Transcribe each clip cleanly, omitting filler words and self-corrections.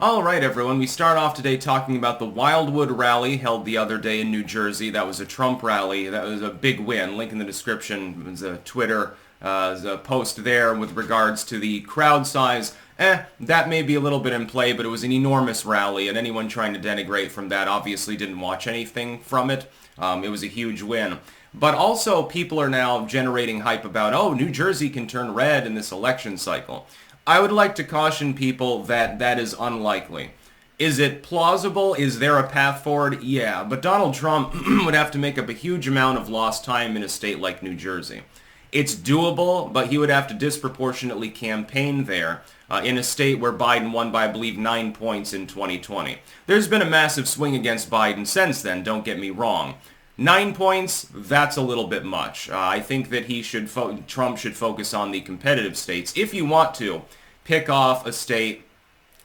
Alright everyone, we start off today talking about the Wildwood rally held the other day in New Jersey. That was a Trump rally. That was a big win. Link in the description. There's a Twitter there's a post there with regards to the crowd size. That may be a little bit in play, but it was an enormous rally, and anyone trying to denigrate from that obviously didn't watch anything from it. It was a huge win. But also, people are now generating hype about, oh, New Jersey can turn red in this election cycle. I would like to caution people that that is unlikely. Is it plausible? Is there a path forward? Yeah, but Donald Trump would have to make up a huge amount of lost time in a state like New Jersey. It's doable, but he would have to disproportionately campaign there in a state where Biden won by, I believe, 9 points in 2020. There's been a massive swing against Biden since then, don't get me wrong. 9 points, that's a little bit much. I think that Trump should focus on the competitive states. If you want to, pick off a state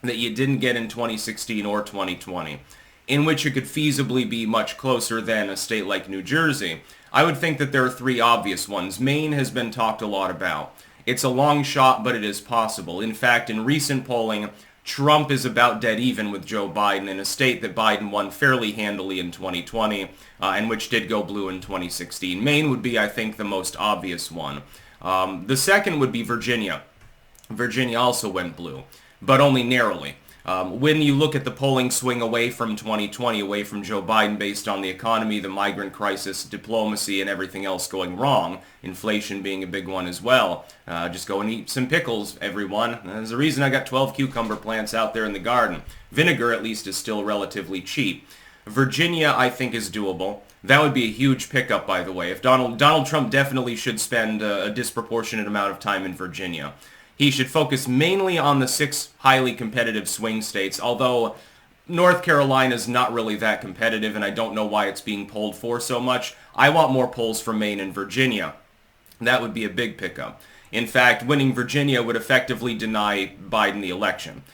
that you didn't get in 2016 or 2020, in which it could feasibly be much closer than a state like New Jersey. I would think that there are three obvious ones. Maine has been talked a lot about. It's a long shot, but it is possible. In fact, in recent polling, Trump is about dead even with Joe Biden in a state that Biden won fairly handily in 2020 and which did go blue in 2016. Maine would be, I think, the most obvious one. The second would be Virginia. Virginia also went blue, but only narrowly. When you look at the polling swing away from 2020, away from Joe Biden based on the economy, the migrant crisis, diplomacy, and everything else going wrong, inflation being a big one as well, just go and eat some pickles, everyone. There's a reason I got 12 cucumber plants out there in the garden. Vinegar, at least, is still relatively cheap. Virginia, I think, is doable. That would be a huge pickup, by the way. If Donald Trump definitely should spend a disproportionate amount of time in Virginia. He should focus mainly on the 6 highly competitive swing states, although North Carolina is not really that competitive, and I don't know why it's being polled for so much. I want more polls from Maine and Virginia. That would be a big pickup. In fact, winning Virginia would effectively deny Biden the election.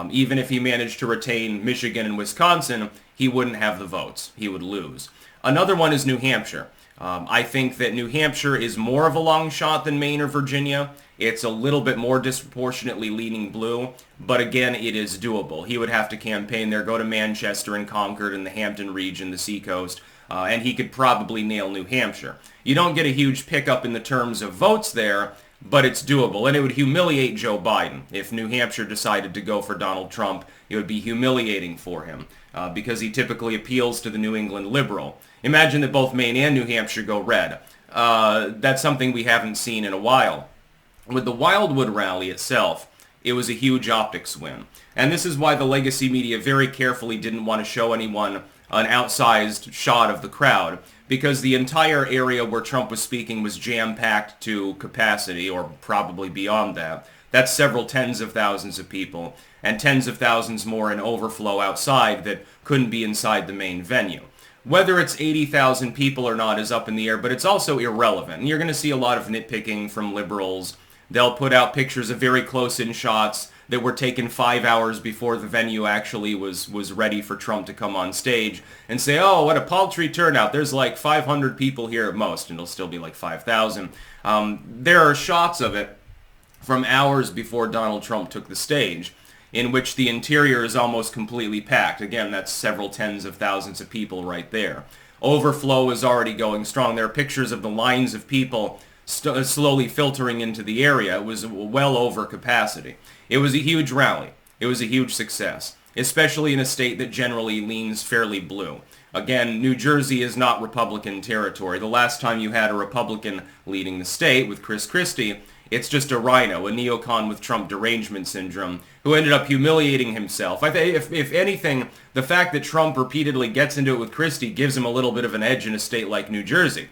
Even if he managed to retain Michigan and Wisconsin, he wouldn't have the votes. He would lose. Another one is New Hampshire. I think that New Hampshire is more of a long shot than Maine or Virginia. It's a little bit more disproportionately leaning blue, but again, it is doable. He would have to campaign there, go to Manchester and Concord and the Hampton region, the Seacoast, and he could probably nail New Hampshire. You don't get a huge pickup in the terms of votes there, but it's doable, and it would humiliate Joe Biden. If New Hampshire decided to go for Donald Trump, it would be humiliating for him, because he typically appeals to the New England liberal. Imagine that both Maine and New Hampshire go red. That's something we haven't seen in a while. With the Wildwood rally itself, it was a huge optics win. And this is why the legacy media very carefully didn't want to show anyone an outsized shot of the crowd, because the entire area where Trump was speaking was jam-packed to capacity, or probably beyond that. That's several tens of thousands of people, and tens of thousands more in overflow outside that couldn't be inside the main venue. Whether it's 80,000 people or not is up in the air, but it's also irrelevant. And you're going to see a lot of nitpicking from liberals. They'll put out pictures of very close-in shots that were taken 5 hours before the venue actually was ready for Trump to come on stage and say, oh, what a paltry turnout. There's like 500 people here at most, and it'll still be like 5,000. There are shots of it from hours before Donald Trump took the stage, in which the interior is almost completely packed. Again, that's several tens of thousands of people right there. Overflow is already going strong. There are pictures of the lines of people slowly filtering into the area. It was well over capacity. It was a huge rally. It was a huge success, especially in a state that generally leans fairly blue. Again, New Jersey is not Republican territory. The last time you had a Republican leading the state with Chris Christie, it's just a rhino, a neocon with Trump derangement syndrome, who ended up humiliating himself. I think, if anything, the fact that Trump repeatedly gets into it with Christie gives him a little bit of an edge in a state like New Jersey.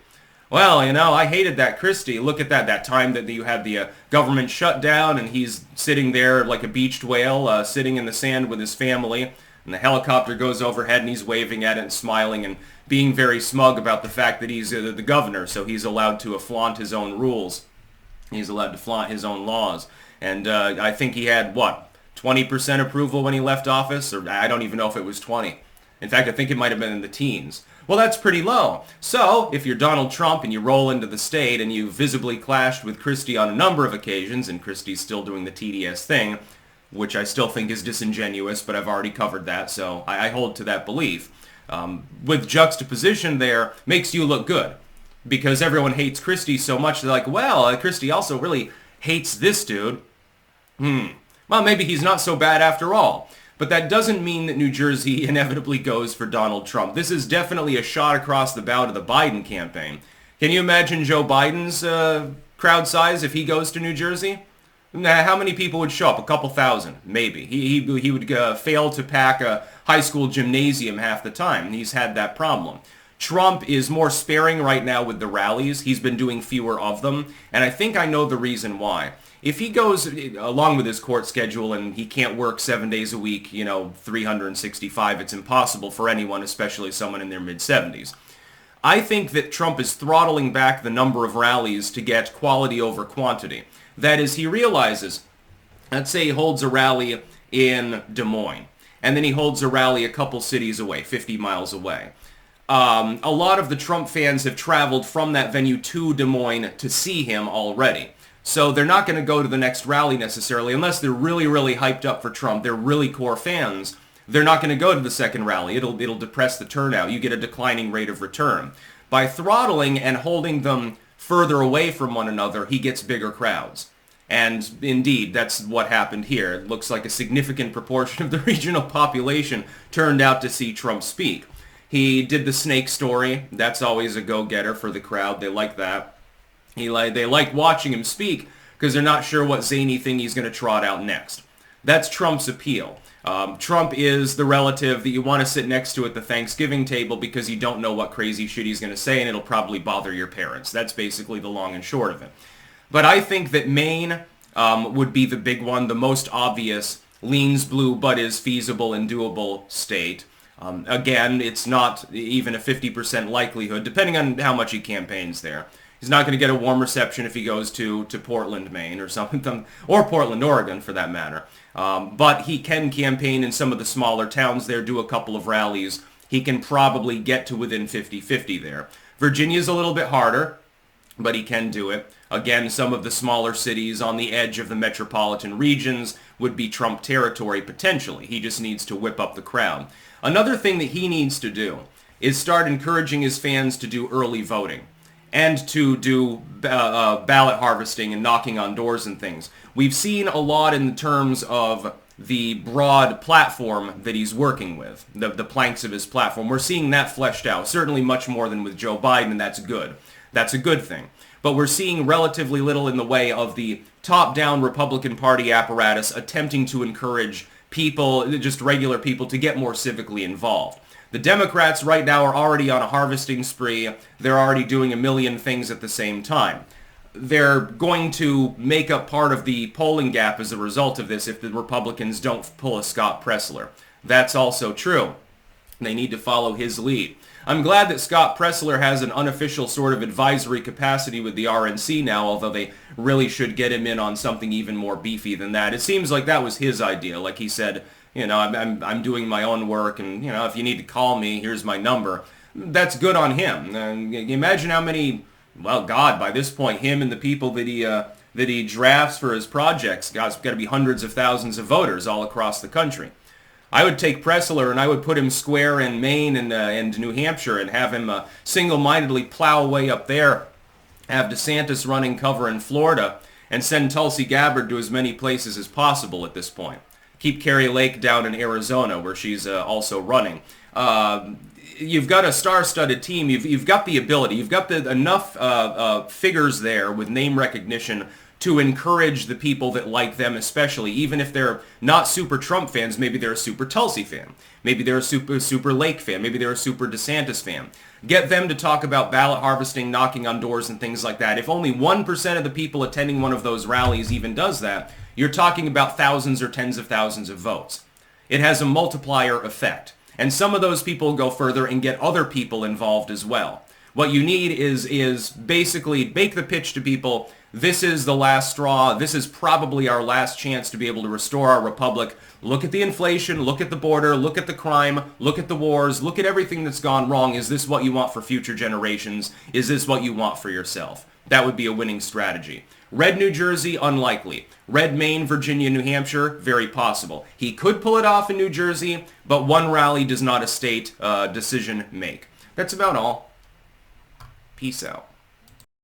Well, you know, I hated that Christie. Look at that time that you had the government shutdown, and he's sitting there like a beached whale, sitting in the sand with his family, and the helicopter goes overhead, and he's waving at it and smiling and being very smug about the fact that he's the governor, so he's allowed to flaunt his own rules. He's allowed to flaunt his own laws. And I think he had, 20% approval when he left office? Or I don't even know if it was 20. In fact, I think it might have been in the teens. Well, that's pretty low. So, if you're Donald Trump and you roll into the state and you visibly clashed with Christie on a number of occasions, and Christie's still doing the TDS thing, which I still think is disingenuous, but I've already covered that, so I hold to that belief. With juxtaposition there, makes you look good. Because everyone hates Christie so much, they're like, well, Christie also really hates this dude. Well, maybe he's not so bad after all. But that doesn't mean that New Jersey inevitably goes for Donald Trump. This is definitely a shot across the bow to the Biden campaign. Can you imagine Joe Biden's crowd size if he goes to New Jersey? How many people would show up? A couple thousand, maybe. He would fail to pack a high school gymnasium half the time. He's had that problem. Trump is more sparing right now with the rallies. He's been doing fewer of them, and I think I know the reason why. If he goes along with his court schedule and he can't work 7 days a week, 365, it's impossible for anyone, especially someone in their mid-70s. I think that Trump is throttling back the number of rallies to get quality over quantity. That is, he realizes, let's say he holds a rally in Des Moines, and then he holds a rally a couple cities away, 50 miles away. A lot of the Trump fans have traveled from that venue to Des Moines to see him already. So they're not going to go to the next rally necessarily unless they're really, really hyped up for Trump. They're really core fans. They're not going to go to the second rally. It'll depress the turnout. You get a declining rate of return. By throttling and holding them further away from one another, he gets bigger crowds. And indeed, that's what happened here. It looks like a significant proportion of the regional population turned out to see Trump speak. He did the snake story. That's always a go-getter for the crowd. They like that. They like watching him speak because they're not sure what zany thing he's going to trot out next. That's Trump's appeal. Trump is the relative that you want to sit next to at the Thanksgiving table because you don't know what crazy shit he's going to say and it'll probably bother your parents. That's basically the long and short of it. But I think that Maine would be the big one, the most obvious, leans blue but is feasible and doable state. Again, it's not even a 50% likelihood, depending on how much he campaigns there. He's not going to get a warm reception if he goes to Portland, Maine, or something, or Portland, Oregon, for that matter. But he can campaign in some of the smaller towns there, do a couple of rallies. He can probably get to within 50-50 there. Virginia's a little bit harder, but he can do it. Again, some of the smaller cities on the edge of the metropolitan regions would be Trump territory potentially. He just needs to whip up the crowd. Another thing that he needs to do is start encouraging his fans to do early voting and to do ballot harvesting and knocking on doors and things. We've seen a lot in terms of the broad platform that he's working with, the planks of his platform. We're seeing that fleshed out, certainly much more than with Joe Biden, and that's good. That's a good thing. But we're seeing relatively little in the way of the top-down Republican Party apparatus attempting to encourage people, just regular people, to get more civically involved. The Democrats right now are already on a harvesting spree. They're already doing a million things at the same time. They're going to make up part of the polling gap as a result of this if the Republicans don't pull a Scott Presler. That's also true. They need to follow his lead. I'm glad that Scott Presler has an unofficial sort of advisory capacity with the RNC now, although they really should get him in on something even more beefy than that. It seems like that was his idea. Like he said, I'm doing my own work, and if you need to call me, here's my number. That's good on him. Imagine how many, well, God, by this point, him and the people that he drafts for his projects, God's got to be hundreds of thousands of voters all across the country. I would take Presler and I would put him square in Maine and New Hampshire and have him single-mindedly plow away up there, have DeSantis running cover in Florida, and send Tulsi Gabbard to as many places as possible at this point. Keep Carrie Lake down in Arizona, where she's also running. You've got a star-studded team. You've got the ability. You've got enough figures there with name recognition to encourage the people that like them especially, even if they're not super Trump fans. Maybe they're a super Tulsi fan. Maybe they're a super Lake fan. Maybe they're a super DeSantis fan. Get them to talk about ballot harvesting, knocking on doors, and things like that. If only 1% of the people attending one of those rallies even does that, you're talking about thousands or tens of thousands of votes. It has a multiplier effect. And some of those people go further and get other people involved as well. What you need is basically make the pitch to people, this is the last straw, this is probably our last chance to be able to restore our republic. Look at the inflation, look at the border, look at the crime, look at the wars, look at everything that's gone wrong. Is this what you want for future generations? Is this what you want for yourself? that would be a winning strategy. Red New Jersey, unlikely. Red Maine, Virginia, New Hampshire, very possible. He could pull it off in New Jersey, but one rally does not a state decision make. That's about all. Peace out.